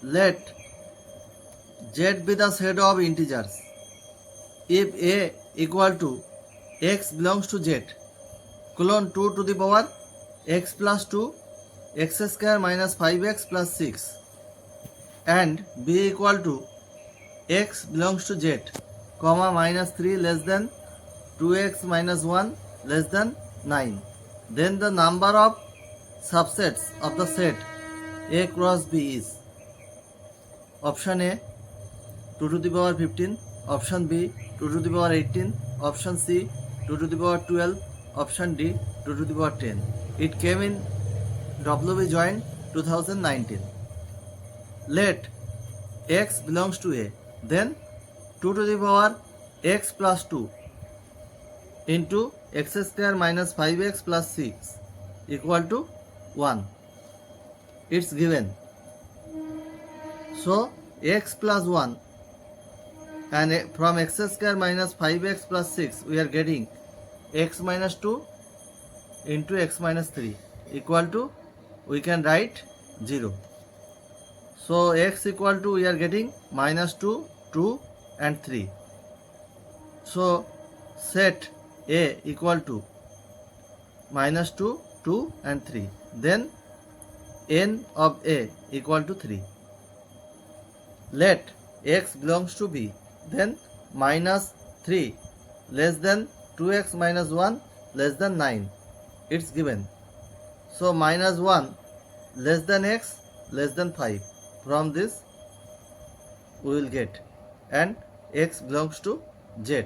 Let z be the set of integers. If a equal to x belongs to z, colon 2 to the power x plus 2 x square minus 5x plus 6, and b equal to x belongs to z, comma minus 3 less than 2x minus 1 less than 9, then the number of subsets of the set a cross b is option A 2 to the power 15, option B 2 to the power 18, option C 2 to the power 12, option D 2 to the power 10. It came in WB Joint 2019. Let x belongs to A, then 2 to the power x plus 2 into x square minus 5x plus 6 equal to 1. It's given. So x plus 1, and from x square minus 5x plus 6 we are getting x minus 2 into x minus 3 equal to, we can write 0. So x equal to, we are getting minus 2, 2 and 3. So set A equal to minus 2, 2 and 3. Then n of A equal to 3. Let x belongs to B, then minus 3 less than 2x minus 1 less than 9. It's given. So minus 1 less than x less than 5. From this we will get, and x belongs to z.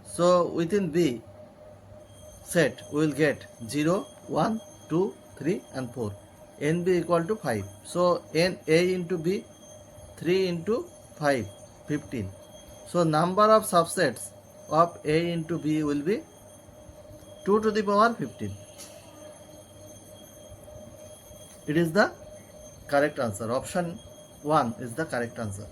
So within B set we will get 0, 1, 2, 3 and 4. NB equal to 5. So n A into B, 3 into 5, 15. So number of subsets of A into B will be 2 to the power 15. It is the correct answer. Option 1 is the correct answer.